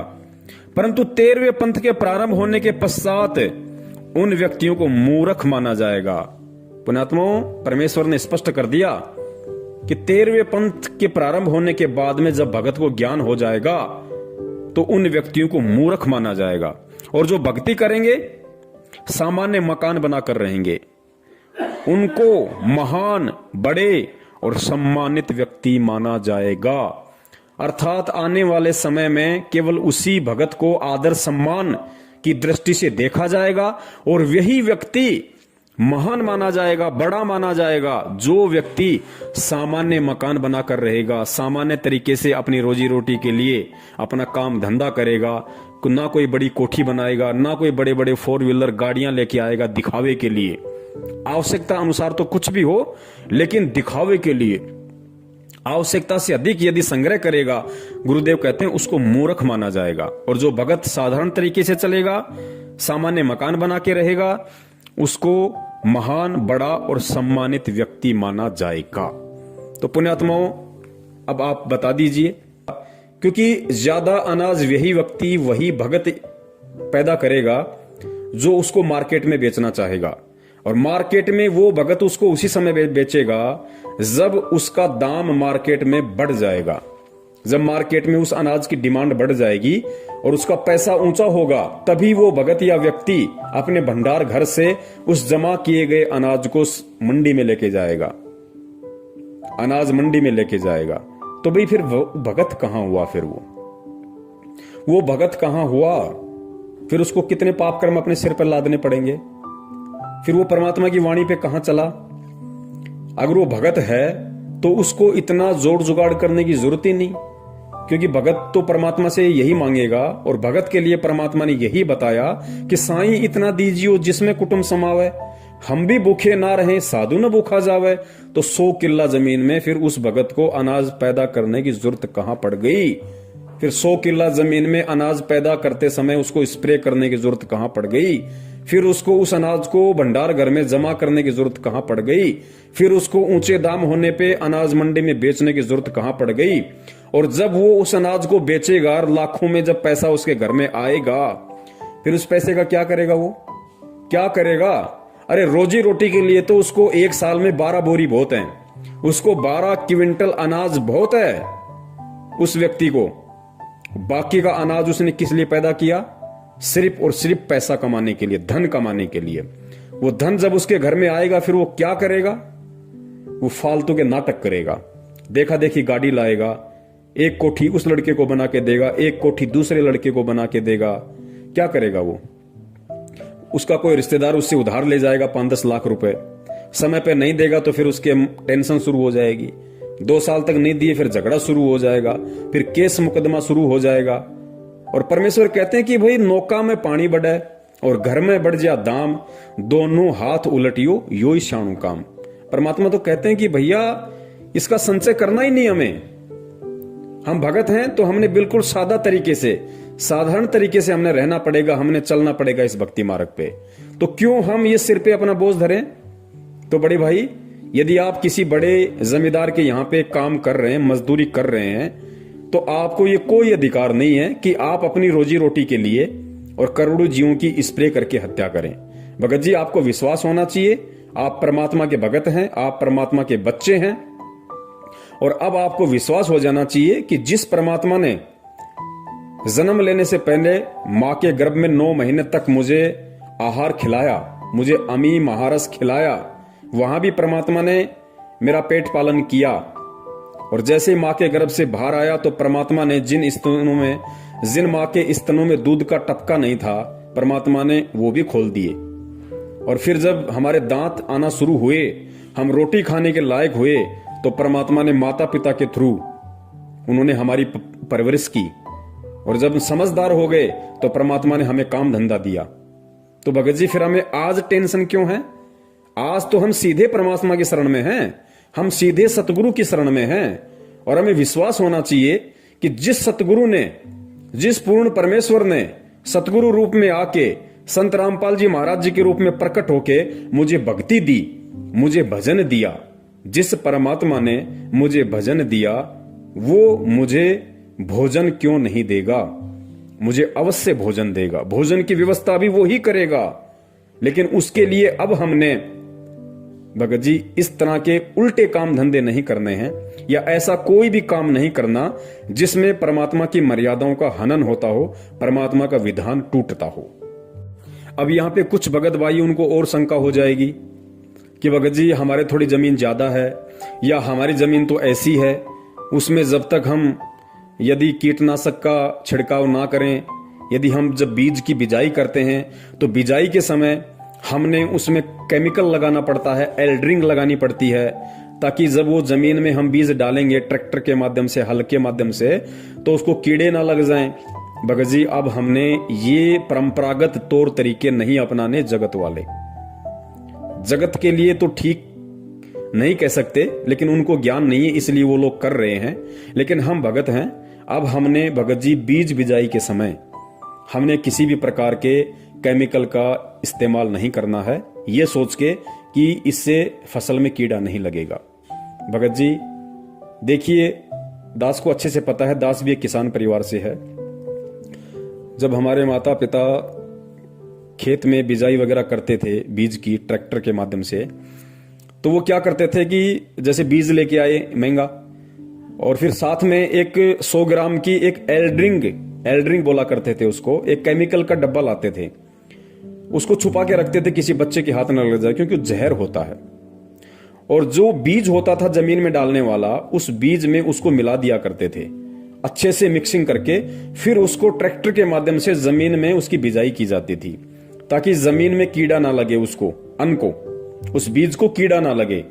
Speaker 2: परंतु 13वें पंथ के प्रारंभ होने के पश्चात उन व्यक्तियों को मूर्ख माना जाएगा। पुण्यात्माओं, परमेश्वर ने स्पष्ट कर दिया कि 13वें पंथ के प्रारंभ होने के बाद में जब भगत को ज्ञान हो जाएगा तो उन व्यक्तियों को मूर्ख माना जाएगा, और जो भक्ति करेंगे सामान्य मकान बनाकर रहेंगे, उनको महान, बड़े और सम्मानित व्यक्ति माना जाएगा। अर्थात आने वाले समय में केवल उसी भगत को आदर सम्मान की दृष्टि से देखा जाएगा और वही व्यक्ति महान माना जाएगा, बड़ा माना जाएगा, जो व्यक्ति सामान्य मकान बनाकर रहेगा, सामान्य तरीके से अपनी रोजी रोटी के लिए अपना काम धंधा करेगा, ना कोई बड़ी कोठी बनाएगा, ना कोई बड़े बड़े 4 व्हीलर गाड़ियां लेके आएगा दिखावे के लिए। आवश्यकता अनुसार तो कुछ भी हो, लेकिन दिखावे के लिए आवश्यकता से अधिक यदि संग्रह करेगा, गुरुदेव कहते हैं उसको मूर्ख माना जाएगा। और जो भगत साधारण तरीके से चलेगा, सामान्य मकान बना के रहेगा, उसको महान, बड़ा और सम्मानित व्यक्ति माना जाएगा। तो पुण्यात्माओं, अब आप बता दीजिए, क्योंकि ज्यादा अनाज वही व्यक्ति, वही भगत पैदा करेगा जो उसको मार्केट में बेचना चाहेगा, और मार्केट में वो भगत उसको उसी समय बेचेगा जब उसका दाम मार्केट में बढ़ जाएगा। जब मार्केट में उस अनाज की डिमांड बढ़ जाएगी और उसका पैसा ऊंचा होगा, तभी वो भगत या व्यक्ति अपने भंडार घर से उस जमा किए गए अनाज को मंडी में लेके जाएगा, अनाज मंडी में लेके जाएगा। तो भाई फिर वो भगत कहां हुआ? फिर वो भगत कहां हुआ? फिर उसको कितने पाप कर्म अपने सिर पर लादने पड़ेंगे? फिर वो परमात्मा की वाणी पे कहां चला? अगर वो भगत है तो उसको इतना जोड़ जुगाड़ करने की जरूरत ही नहीं, क्योंकि भगत तो परमात्मा से यही मांगेगा, और भगत के लिए परमात्मा ने यही बताया कि साईं इतना दीजियो जिसमें कुटुंब समावे, हम भी भूखे ना रहे साधु न भूखा जावे। तो 100 किल्ला जमीन में फिर उस भगत को अनाज पैदा करने की जरूरत कहां पड़ गई? फिर 100 किल्ला जमीन में अनाज पैदा करते समय उसको स्प्रे करने की जरूरत कहां पड़ गई? फिर उसको उस अनाज को भंडार घर में जमा करने की जरूरत कहां पड़ गई? फिर उसको ऊंचे दाम होने पे अनाज मंडी में बेचने की जरूरत कहां पड़ गई? और जब वो उस अनाज को बेचेगा, लाखों में जब पैसा उसके घर में आएगा, फिर उस पैसे का क्या करेगा? वो क्या करेगा? अरे रोजी रोटी के लिए तो उसको एक साल में 12 बोरी बहुत है, उसको 12 क्विंटल अनाज बहुत है उस व्यक्ति को। बाकी का अनाज उसने किस लिए पैदा किया? सिर्फ और सिर्फ पैसा कमाने के लिए, धन कमाने के लिए। वो धन जब उसके घर में आएगा, फिर वो क्या करेगा? वो फालतू के नाटक करेगा, देखा देखी गाड़ी लाएगा, एक कोठी उस लड़के को बना के देगा, एक कोठी दूसरे लड़के को बना के देगा। क्या करेगा वो? उसका कोई रिश्तेदार उससे उधार ले जाएगा 5-10 लाख रुपए, समय पे नहीं देगा तो फिर उसके टेंशन शुरू हो जाएगी, 2 साल तक नहीं दिए फिर झगड़ा शुरू हो जाएगा, फिर केस मुकदमा शुरू हो जाएगा। और परमेश्वर कहते हैं कि भाई नौका में पानी बढ़े और घर में बढ़ जा दाम, दोनों हाथ उलटियो यो ही शाणु काम। परमात्मा तो कहते हैं कि भैया इसका संचय करना ही नहीं हमें। हम भगत हैं तो हमने बिल्कुल सादा तरीके से, साधारण तरीके से हमने रहना पड़ेगा, हमने चलना पड़ेगा इस भक्ति मार्ग पे। तो क्यों हम ये सिर पे अपना बोझ धरें? तो बड़े भाई, यदि आप किसी बड़े जमींदार के यहां पे काम कर रहे हैं, मजदूरी कर रहे हैं, तो आपको ये कोई अधिकार नहीं है कि आप अपनी रोजी रोटी के लिए और करोड़ों जीवों की स्प्रे करके हत्या करें। भगत जी, आपको विश्वास होना चाहिए, आप परमात्मा के भगत हैं, आप परमात्मा के बच्चे हैं, और अब आपको विश्वास हो जाना चाहिए कि जिस परमात्मा ने जन्म लेने से पहले मां के गर्भ में 9 महीने तक मुझे आहार खिलाया, मुझे अमी महारस खिलाया, वहां भी परमात्मा ने मेरा पेट पालन किया। और जैसे ही मां के गर्भ से बाहर आया तो परमात्मा ने जिन मां के स्तनों में दूध का टपका नहीं था, परमात्मा ने वो भी खोल दिए। और फिर जब हमारे दांत आना शुरू हुए, हम रोटी खाने के लायक हुए, तो परमात्मा ने माता पिता के थ्रू उन्होंने हमारी परवरिश की। और जब समझदार हो गए तो परमात्मा ने हमें काम धंधा दिया। तो भगत जी, फिर हमें आज टेंशन क्यों है? आज तो हम सीधे परमात्मा की शरण में हैं, हम सीधे सतगुरु की शरण में हैं। और हमें विश्वास होना चाहिए कि जिस सतगुरु ने, जिस पूर्ण परमेश्वर ने सतगुरु रूप में आके संत रामपाल जी महाराज जी के रूप में प्रकट होके मुझे भक्ति दी, मुझे भजन दिया, जिस परमात्मा ने मुझे भजन दिया वो मुझे भोजन क्यों नहीं देगा? मुझे अवश्य भोजन देगा। भोजन की व्यवस्था भी वो ही करेगा। लेकिन उसके लिए अब हमने भगत जी इस तरह के उल्टे काम धंधे नहीं करने हैं, या ऐसा कोई भी काम नहीं करना जिसमें परमात्मा की मर्यादाओं का हनन होता हो, परमात्मा का विधान टूटता हो। अब यहां पे कुछ भगत भाई उनको और शंका हो जाएगी कि भगत जी हमारे थोड़ी जमीन ज्यादा है, या हमारी जमीन तो ऐसी है, उसमें जब तक हम यदि कीटनाशक का छिड़काव ना करें, यदि हम जब बीज की बिजाई करते हैं तो बिजाई के समय हमने उसमें केमिकल लगाना पड़ता है, एल्ड्रिंग लगानी पड़ती है, ताकि जब वो जमीन में हम बीज डालेंगे ट्रैक्टर के माध्यम से, हल के माध्यम से, तो उसको कीड़े ना लग जाएं। भगत जी अब हमने ये परंपरागत तौर तरीके नहीं अपनाने जगत वाले। जगत के लिए तो ठीक नहीं कह सकते, लेकिन उनको ज्ञान नहीं है इसलिए वो लोग कर रहे हैं। लेकिन हम भगत हैं, अब हमने भगत जी बीज बिजाई के समय हमने किसी भी प्रकार के केमिकल का इस्तेमाल नहीं करना है, ये सोच के कि इससे फसल में कीड़ा नहीं लगेगा। भगत जी देखिए, दास को अच्छे से पता है, दास भी एक किसान परिवार से है। जब हमारे माता पिता खेत में बिजाई वगैरह करते थे बीज की ट्रैक्टर के माध्यम से, तो वो क्या करते थे कि जैसे बीज लेके आए महंगा, और फिर साथ में एक 100 ग्राम की एक एल्ड्रिंग बोला करते थे उसको, एक केमिकल का डब्बा लाते थे, उसको छुपा के रखते थे किसी बच्चे के हाथ न लग जाए, क्योंकि जहर होता है। और जो बीज होता था जमीन में डालने वाला, उस बीज में उसको मिला दिया करते थे अच्छे से मिक्सिंग करके, फिर उसको ट्रैक्टर के माध्यम से जमीन में उसकी बिजाई की जाती थी, ताकि जमीन में कीड़ा ना लगे, उसको अन्न को, उस बीज को कीड़ा ना लगे।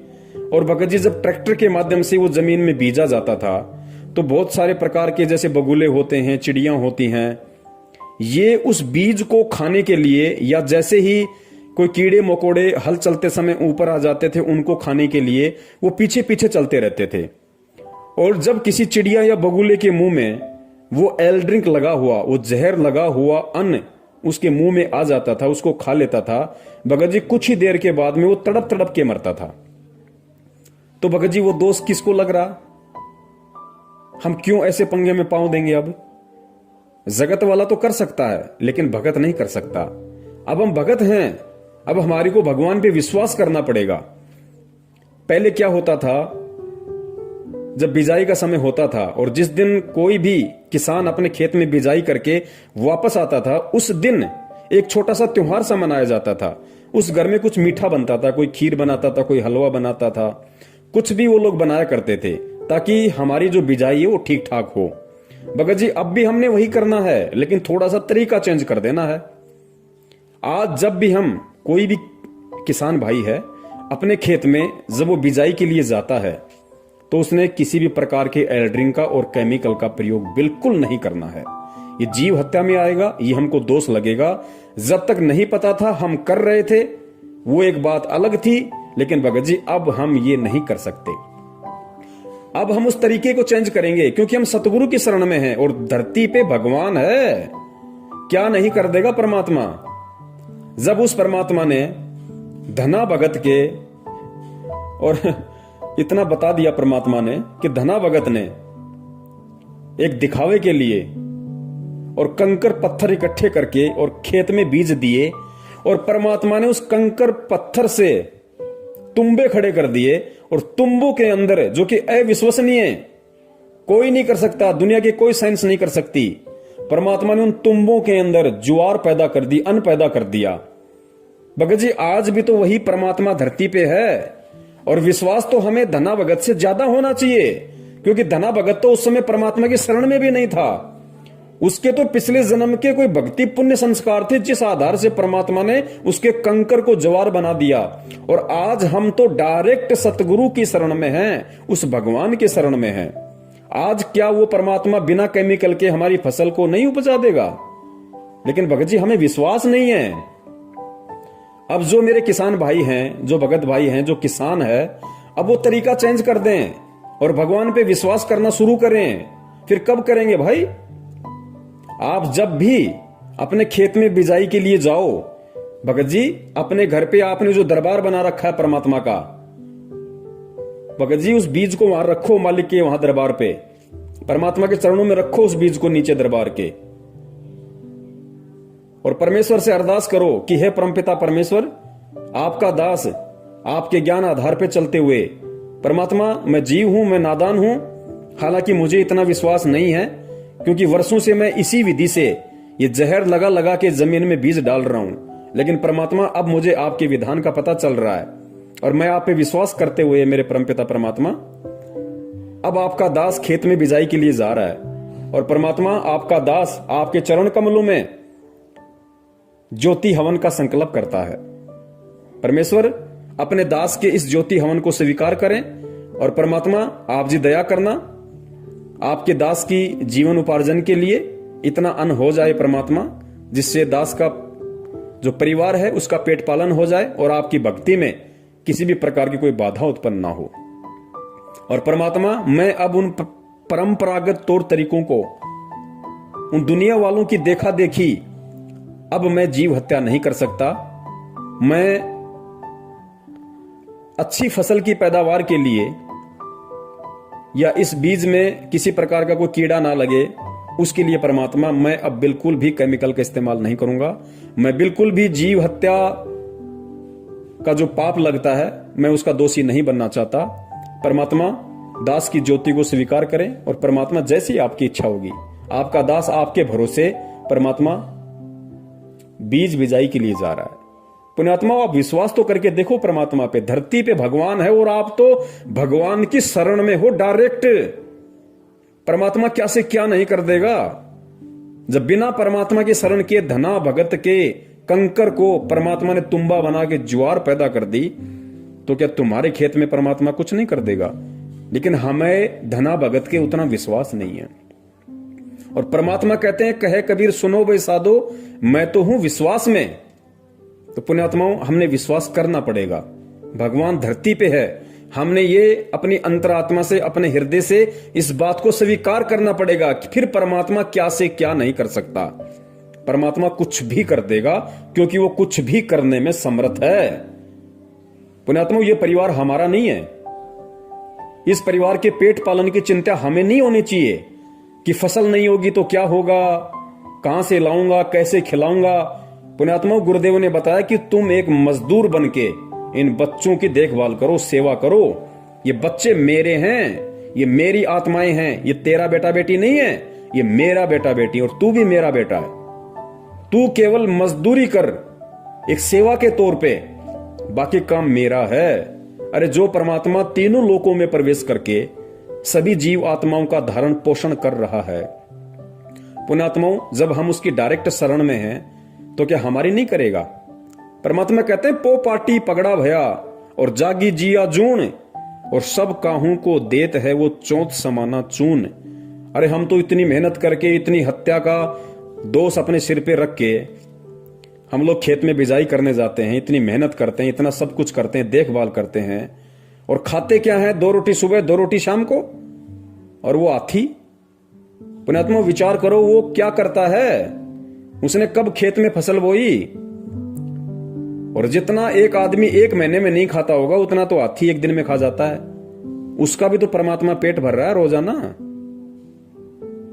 Speaker 2: और भगत जी जब ट्रैक्टर के माध्यम से वो जमीन में बीजा जाता था, तो बहुत सारे प्रकार के जैसे बगुले होते हैं, चिड़ियां होती हैं, ये उस बीज को खाने के लिए, या जैसे ही कोई कीड़े मकोड़े हल चलते समय ऊपर आ जाते थे, उनको खाने के लिए वो पीछे पीछे चलते रहते थे। और जब किसी चिड़िया या बगुले के मुंह में वो एल्ड्रिंक लगा हुआ, वो जहर लगा हुआ अन्न उसके मुंह में आ जाता था, उसको खा लेता था, भगत जी कुछ ही देर के बाद में वो तड़प तड़प के मरता था। तो भगत जी वो दोष किसको लग रहा? हम क्यों ऐसे पंगे में पांव देंगे? अब जगत वाला तो कर सकता है, लेकिन भगत नहीं कर सकता। अब हम भगत हैं, अब हमारी को भगवान पे विश्वास करना पड़ेगा। पहले क्या होता था, जब बिजाई का समय होता था और जिस दिन कोई भी किसान अपने खेत में बिजाई करके वापस आता था, उस दिन एक छोटा सा त्योहार सा मनाया जाता था। उस घर में कुछ मीठा बनता था, कोई खीर बनाता था, कोई हलवा बनाता था, कुछ भी वो लोग बनाया करते थे, ताकि हमारी जो बिजाई है वो ठीक ठाक हो। भगत जी अब भी हमने वही करना है, लेकिन थोड़ा सा तरीका चेंज कर देना है। आज जब भी हम, कोई भी किसान भाई है, अपने खेत में जब वो बिजाई के लिए जाता है, तो उसने किसी भी प्रकार के एल्ड्रिंग का और केमिकल का प्रयोग बिल्कुल नहीं करना है। ये जीव हत्या में आएगा, ये हमको दोष लगेगा। जब तक नहीं पता था हम कर रहे थे, वो एक बात अलग थी, लेकिन भगत जी अब हम ये नहीं कर सकते। अब हम उस तरीके को चेंज करेंगे, क्योंकि हम सतगुरु की शरण में हैं और धरती पे भगवान है। क्या नहीं कर देगा परमात्मा? जब उस परमात्मा ने धना भगत के, और इतना बता दिया परमात्मा ने कि धना भगत ने एक दिखावे के लिए और कंकर पत्थर इकट्ठे करके और खेत में बीज दिए, और परमात्मा ने उस कंकर पत्थर से तुम्बे खड़े कर दिए, और तुम्बों के अंदर, जो कि अविश्वसनीय, कोई नहीं कर सकता, दुनिया की कोई साइंस नहीं कर सकती, परमात्मा ने उन तुम्बों के अंदर ज्वार पैदा कर दी, अन्न पैदा कर दिया। भगत जी आज भी तो वही परमात्मा धरती पे है, और विश्वास तो हमें धना भगत से ज्यादा होना चाहिए, क्योंकि धना भगत तो उस समय परमात्मा की शरण में भी नहीं था। उसके तो पिछले जन्म के कोई भक्ति पुण्य संस्कार थे, जिस आधार से परमात्मा ने उसके कंकर को ज्वार बना दिया। और आज हम तो डायरेक्ट सतगुरु की शरण में हैं, उस भगवान की शरण में हैं। आज क्या वो परमात्मा बिना केमिकल के हमारी फसल को नहीं उपजा देगा? लेकिन भगत जी हमें विश्वास नहीं है। अब जो मेरे किसान भाई हैं, जो भगत भाई हैं, जो किसान है, अब वो तरीका चेंज कर दें और भगवान पे विश्वास करना शुरू करें। फिर कब करेंगे भाई? आप जब भी अपने खेत में बिजाई के लिए जाओ, भगत जी, अपने घर पे आपने जो दरबार बना रखा है परमात्मा का, भगत जी उस बीज को वहां रखो, मालिक के वहां दरबार पे, परमात्मा के चरणों में रखो उस बीज को नीचे दरबार के, और परमेश्वर से अरदास करो कि हे परमपिता परमेश्वर, आपका दास आपके ज्ञान आधार पे चलते हुए, परमात्मा मैं जीव हूं, मैं नादान हूं, हालांकि मुझे इतना विश्वास नहीं है क्योंकि वर्षों से मैं इसी विधि से ये जहर लगा लगा के जमीन में बीज डाल रहा हूं। लेकिन परमात्मा अब मुझे आपके विधान का पता चल रहा है और मैं आप पे विश्वास करते हुए मेरे परमपिता परमात्मा, अब आपका दास खेत में बिजाई के लिए जा रहा है और परमात्मा आपका दास आपके चरण कमलों में ज्योति हवन का संकल्प करता है। परमेश्वर अपने दास के इस ज्योति हवन को स्वीकार करें और परमात्मा आप जी दया करना, आपके दास की जीवन उपार्जन के लिए इतना अन्न हो जाए परमात्मा, जिससे दास का जो परिवार है उसका पेट पालन हो जाए और आपकी भक्ति में किसी भी प्रकार की कोई बाधा उत्पन्न ना हो। और परमात्मा मैं अब उन परंपरागत तौर तरीकों को, उन दुनिया वालों की देखा देखी अब मैं जीव हत्या नहीं कर सकता। मैं अच्छी फसल की पैदावार के लिए या इस बीज में किसी प्रकार का कोई कीड़ा ना लगे उसके लिए परमात्मा मैं अब बिल्कुल भी केमिकल का इस्तेमाल नहीं करूंगा। मैं बिल्कुल भी जीव हत्या का जो पाप लगता है मैं उसका दोषी नहीं बनना चाहता। परमात्मा दास की ज्योति को स्वीकार करें और परमात्मा जैसी आपकी इच्छा होगी, आपका दास आपके भरोसे परमात्मा बीज बिजाई के लिए जा रहा है। पुण्यात्मा आप विश्वास तो करके देखो परमात्मा पे, धरती पे भगवान है और आप तो भगवान की शरण में हो डायरेक्ट। परमात्मा क्या से क्या नहीं कर देगा। जब बिना परमात्मा की शरण के धना भगत के कंकर को परमात्मा ने तुम्बा बना के ज्वार पैदा कर दी, तो क्या तुम्हारे खेत में परमात्मा कुछ नहीं कर देगा? लेकिन हमें धना भगत के उतना विश्वास नहीं है। और परमात्मा कहते हैं, कहे कबीर सुनो बे साधो, मैं तो हूं विश्वास में। तो पुण्यात्माओं हमने विश्वास करना पड़ेगा। भगवान धरती पे है, हमने ये अपनी अंतरात्मा से, अपने हृदय से इस बात को स्वीकार करना पड़ेगा कि फिर परमात्मा क्या से क्या नहीं कर सकता। परमात्मा कुछ भी कर देगा क्योंकि वो कुछ भी करने में समर्थ है। पुण्यात्माओं ये परिवार हमारा नहीं है। इस परिवार के पेट पालन की चिंता हमें नहीं होनी चाहिए कि फसल नहीं होगी तो क्या होगा, कहां से लाऊंगा, कैसे खिलाऊंगा। पुण्यात्मा गुरुदेव ने बताया कि तुम एक मजदूर बनके इन बच्चों की देखभाल करो, सेवा करो। ये बच्चे मेरे हैं, ये मेरी आत्माएं हैं, ये तेरा बेटा बेटी नहीं है, ये मेरा बेटा बेटी, और तू भी मेरा बेटा है। तू केवल मजदूरी कर एक सेवा के तौर पे, बाकी काम मेरा है। अरे जो परमात्मा तीनों लोकों में प्रवेश करके सभी जीव आत्माओं का धारण पोषण कर रहा है, पुण्यात्माओं जब हम उसकी डायरेक्ट शरण में हैं तो क्या हमारी नहीं करेगा? परमात्मा कहते हैं, पो पाटी पगड़ा भया और जागी जिया जून, और सब काहू को देत है वो चौथ समाना चून। अरे हम तो इतनी मेहनत करके, इतनी हत्या का दोष अपने सिर पे रख के हम लोग खेत में बिजाई करने जाते हैं, इतनी मेहनत करते हैं, इतना सब कुछ करते हैं, देखभाल करते हैं, और खाते क्या है? 2 रोटी सुबह 2 रोटी शाम को। और वो हाथी, पुण्यात्मा विचार करो वो क्या करता है? उसने कब खेत में फसल बोई? और जितना एक आदमी 1 महीने में नहीं खाता होगा उतना तो हाथी 1 दिन में खा जाता है। उसका भी तो परमात्मा पेट भर रहा है रोजाना।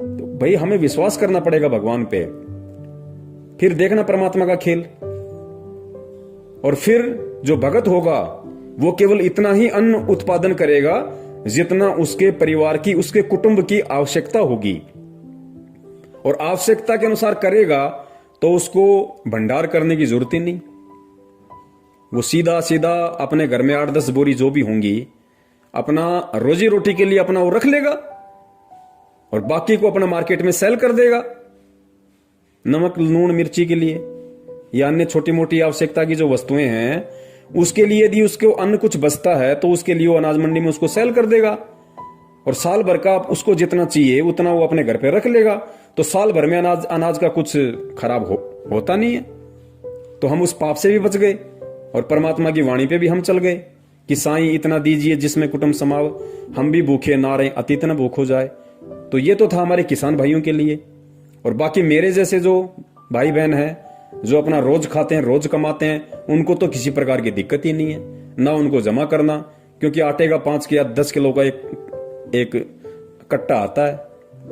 Speaker 2: तो भाई हमें विश्वास करना पड़ेगा भगवान पे, फिर देखना परमात्मा का खेल। और फिर जो भगत होगा वो केवल इतना ही अन्न उत्पादन करेगा जितना उसके परिवार की, उसके कुटुंब की आवश्यकता होगी, और आवश्यकता के अनुसार करेगा तो उसको भंडार करने की जरूरत ही नहीं। वो सीधा सीधा अपने घर में 8-10 बोरी जो भी होंगी अपना रोजी रोटी के लिए अपना वो रख लेगा और बाकी को अपना मार्केट में सेल कर देगा, नमक लूण मिर्ची के लिए या अन्य छोटी मोटी आवश्यकता की जो वस्तुएं हैं उसके लिए। यदि उसको अन्न कुछ बचता है तो उसके लिए वो अनाज मंडी में उसको सेल कर देगा, और साल भर का उसको जितना चाहिए उतना वो अपने घर पे रख लेगा। तो साल भर में अनाज का कुछ खराब होता नहीं है। तो हम उस पाप से भी बच गए और परमात्मा की वाणी पे भी हम चल गए कि साईं इतना दीजिए जिसमें कुटुंब समाव, हम भी भूखे ना रहे अतीत न भूख हो जाए। तो ये तो था हमारे किसान भाइयों के लिए। और बाकी मेरे जैसे जो भाई बहन हैं जो अपना रोज खाते हैं, रोज कमाते हैं, उनको तो किसी प्रकार की दिक्कत ही नहीं है, ना उनको जमा करना, क्योंकि आटे का 5 या 10 किलो का एक कट्टा आता है,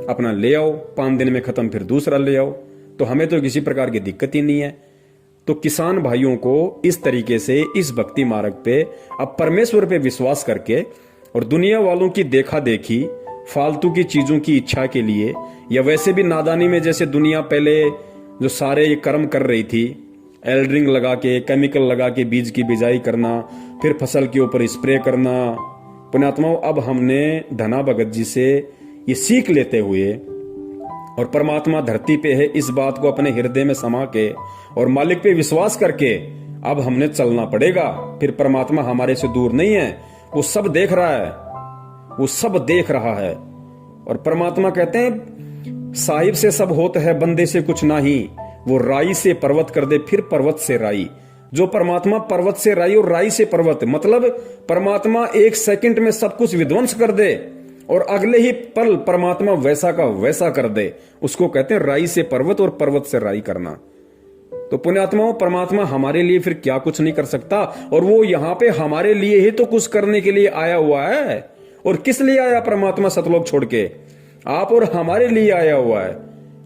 Speaker 2: अपना ले आओ, 5 दिन में खत्म, फिर दूसरा ले आओ। तो हमें तो किसी प्रकार की दिक्कत ही नहीं है। तो किसान भाइयों को इस तरीके से इस भक्ति मार्ग पे अब परमेश्वर पे विश्वास करके और दुनिया वालों की देखा देखी फालतू की चीजों की इच्छा के लिए, या वैसे भी नादानी में जैसे दुनिया पहले जो सारे ये कर्म कर रही थी, एल्ड्रिंग लगा के, केमिकल लगा के बीज की बिजाई करना, फिर फसल के ऊपर स्प्रे करना। पुण्यात्माओं, अब हमने धना भगत जी से ये सीख लेते हुए और परमात्मा धरती पे है इस बात को अपने हृदय में समा के और मालिक पे विश्वास करके अब हमने चलना पड़ेगा। फिर परमात्मा हमारे से दूर नहीं है, वो सब देख रहा है, वो सब देख रहा है। और परमात्मा कहते हैं साहिब से सब होता है, बंदे से कुछ नहीं, वो राई से पर्वत कर दे, फिर पर्वत से राई। जो परमात्मा पर्वत से राई और राई से पर्वत, मतलब परमात्मा 1 सेकंड में सब कुछ विध्वंस कर दे और अगले ही पल परमात्मा वैसा का वैसा कर दे, उसको कहते हैं राई से पर्वत और पर्वत से राई करना। तो पुण्यात्माओं, परमात्मा हमारे लिए फिर क्या कुछ नहीं कर सकता, और वो यहां पे हमारे लिए ही तो कुछ करने के लिए आया हुआ है। और किस लिए आया परमात्मा सतलोक छोड़ के? आप और हमारे लिए आया हुआ है।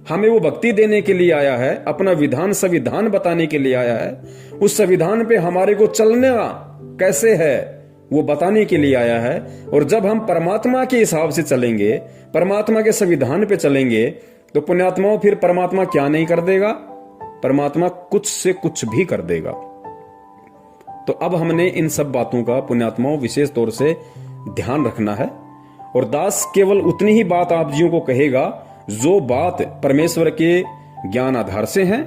Speaker 2: हमें वो भक्ति देने के लिए आया है, अपना विधान संविधान बताने के लिए आया है, उस संविधान पे हमारे को चलना कैसे है वो बताने के लिए आया है। और जब हम परमात्मा के हिसाब से चलेंगे, परमात्मा के संविधान पे चलेंगे, तो पुण्यात्माओं फिर परमात्मा क्या नहीं कर देगा? परमात्मा कुछ से कुछ भी कर देगा। तो अब हमने इन सब बातों का पुण्यात्माओं विशेष तौर से ध्यान रखना है। और दास केवल उतनी ही बात आप जियों को कहेगा जो बात परमेश्वर के ज्ञान आधार से है,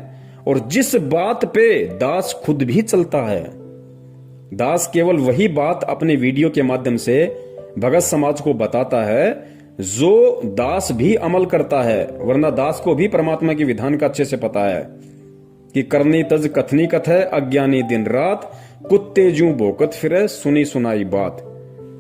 Speaker 2: और जिस बात पे दास खुद भी चलता है। दास केवल वही बात अपने वीडियो के माध्यम से भगत समाज को बताता है जो दास भी अमल करता है, वरना दास को भी परमात्मा की विधान का अच्छे से पता है कि करनी तज कथनी कथ है, अज्ञानी दिन रात, कुत्ते जू भोकत फिरे, सुनी सुनाई बात।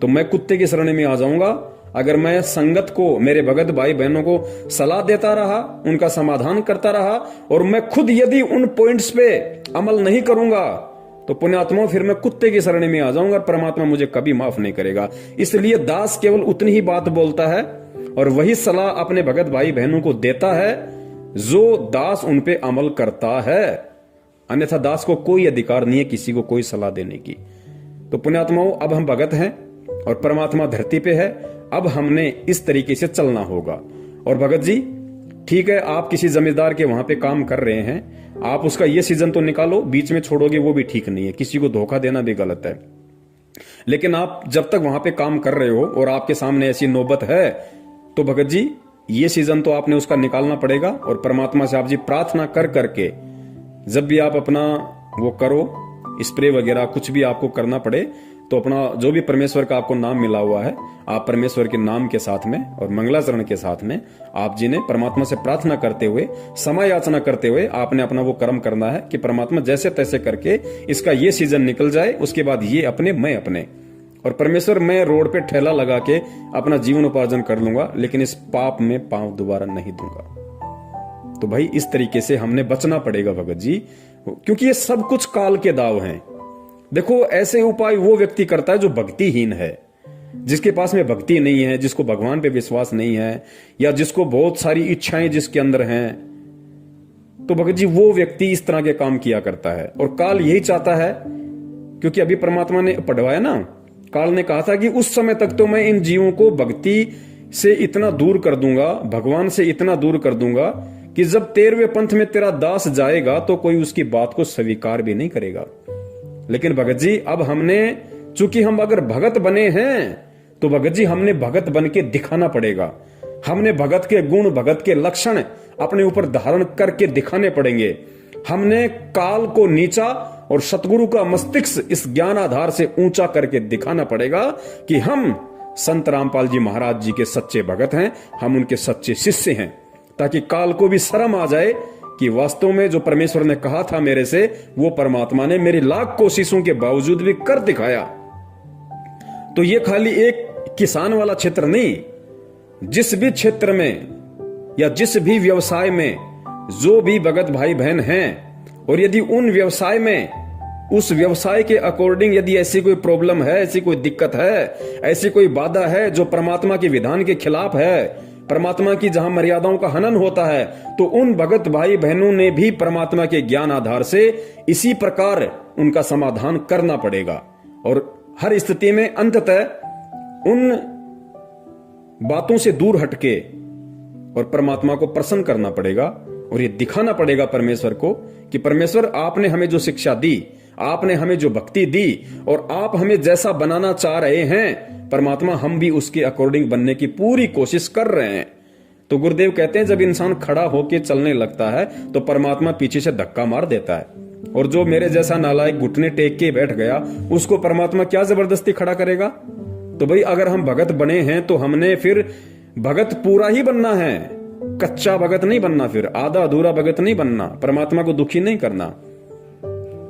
Speaker 2: तो मैं कुत्ते की शरण में आ जाऊंगा अगर मैं संगत को, मेरे भगत भाई बहनों को सलाह देता रहा, उनका समाधान करता रहा, और मैं खुद यदि उन पॉइंट्स पे अमल नहीं करूंगा, तो पुण्यात्मा फिर मैं कुत्ते की शरण में आ जाऊंगा, परमात्मा मुझे कभी माफ नहीं करेगा। इसलिए दास केवल उतनी ही बात बोलता है और वही सलाह अपने भगत भाई बहनों को देता है जो दास उन पे अमल करता है। अन्यथा दास को कोई अधिकार नहीं है किसी को कोई सलाह देने की। तो पुण्यात्माओं, अब हम भगत हैं और परमात्मा धरती पे है, अब हमने इस तरीके से चलना होगा। और भगत जी, ठीक है, आप किसी जमींदार के वहां पे काम कर रहे हैं, आप उसका ये सीजन तो निकालो, बीच में छोड़ोगे वो भी ठीक नहीं है, किसी को धोखा देना भी गलत है। लेकिन आप जब तक वहां पे काम कर रहे हो और आपके सामने ऐसी नौबत है, तो भगत जी ये सीजन तो आपने उसका निकालना पड़ेगा। और परमात्मा से आप जी प्रार्थना कर करके जब भी आप अपना वो करो, स्प्रे वगैरह कुछ भी आपको करना पड़े, तो अपना जो भी परमेश्वर का आपको नाम मिला हुआ है, आप परमेश्वर के नाम के साथ में और मंगलाचरण के साथ में आप जी ने परमात्मा से प्रार्थना करते हुए, समय याचना करते हुए आपने अपना वो कर्म करना है कि परमात्मा जैसे तैसे करके इसका ये सीजन निकल जाए, उसके बाद ये अपने मैं अपने, और परमेश्वर मैं रोड पे ठेला लगा के अपना जीवन उपार्जन कर लूंगा, लेकिन इस पाप में पांव दोबारा नहीं दूंगा। तो भाई इस तरीके से हमने बचना पड़ेगा भगत जी, क्योंकि ये सब कुछ काल के दाव हैं। देखो, ऐसे उपाय वो व्यक्ति करता है जो भक्तिहीन है, जिसके पास में भक्ति नहीं है, जिसको भगवान पे विश्वास नहीं है, या जिसको बहुत सारी इच्छाएं जिसके अंदर हैं। तो भगत जी वो व्यक्ति इस तरह के काम किया करता है, और काल यही चाहता है, क्योंकि अभी परमात्मा ने पढ़वाया ना, काल ने कहा था कि उस समय तक तो मैं इन जीवों को भक्ति से इतना दूर कर दूंगा, भगवान से इतना दूर कर दूंगा कि जब 13वें पंथ में तेरा दास जाएगा तो कोई उसकी बात को स्वीकार भी नहीं करेगा। लेकिन भगत जी अब हमने, चूंकि हम अगर भगत बने हैं, तो भगत जी हमने भगत बन के दिखाना पड़ेगा। हमने भगत के गुण, भगत के लक्षण अपने ऊपर धारण करके दिखाने पड़ेंगे। हमने काल को नीचा और सतगुरु का मस्तिष्क इस ज्ञान आधार से ऊंचा करके दिखाना पड़ेगा कि हम संत रामपाल जी महाराज जी के सच्चे भगत हैं, हम उनके सच्चे शिष्य हैं, ताकि काल को भी शर्म आ जाए कि वास्तव में जो परमेश्वर ने कहा था मेरे से, वो परमात्मा ने मेरी लाख कोशिशों के बावजूद भी कर दिखाया। तो ये खाली एक किसान वाला क्षेत्र नहीं, जिस भी क्षेत्र में या जिस भी व्यवसाय में जो भी भगत भाई बहन हैं, और यदि उन व्यवसाय में उस व्यवसाय के अकॉर्डिंग यदि ऐसी कोई प्रॉब्लम है, ऐसी कोई दिक्कत है, ऐसी कोई बाधा है जो परमात्मा के विधान के खिलाफ है, परमात्मा की जहां मर्यादाओं का हनन होता है, तो उन भगत भाई बहनों ने भी परमात्मा के ज्ञान आधार से इसी प्रकार उनका समाधान करना पड़ेगा। और हर स्थिति में अंततः उन बातों से दूर हटके और परमात्मा को प्रसन्न करना पड़ेगा, और ये दिखाना पड़ेगा परमेश्वर को कि परमेश्वर आपने हमें जो शिक्षा दी, आपने हमें जो भक्ति दी, और आप हमें जैसा बनाना चाह रहे हैं परमात्मा, हम भी उसके अकॉर्डिंग बनने की पूरी कोशिश कर रहे हैं। तो गुरुदेव कहते हैं जब इंसान खड़ा होकर चलने लगता है तो परमात्मा पीछे से धक्का मार देता है, और जो मेरे जैसा नालायक घुटने टेक के बैठ गया उसको परमात्मा क्या जबरदस्ती खड़ा करेगा। तो भाई अगर हम भगत बने हैं तो हमने फिर भगत पूरा ही बनना है, कच्चा भगत नहीं बनना, फिर आधा अधूरा भगत नहीं बनना, परमात्मा को दुखी नहीं करना।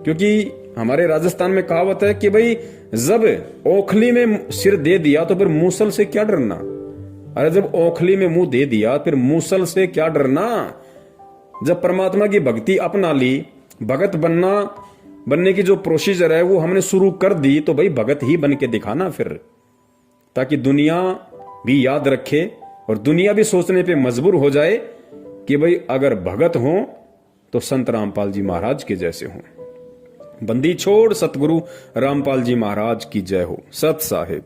Speaker 2: क्योंकि हमारे राजस्थान में कहावत है कि भाई जब ओखली में सिर दे दिया तो फिर मूसल से क्या डरना। अरे जब ओखली में मुंह दे दिया फिर मूसल से क्या डरना। जब परमात्मा की भक्ति अपना ली, भगत बनने की जो प्रोसीजर है वो हमने शुरू कर दी, तो भाई भगत ही बन के दिखाना फिर, ताकि दुनिया भी याद रखे और दुनिया भी सोचने पे मजबूर हो जाए कि भाई अगर भगत हो तो संत रामपाल जी महाराज के जैसे हों। बंदी छोड़ सतगुरु रामपाल जी महाराज की जय हो। सत साहिब।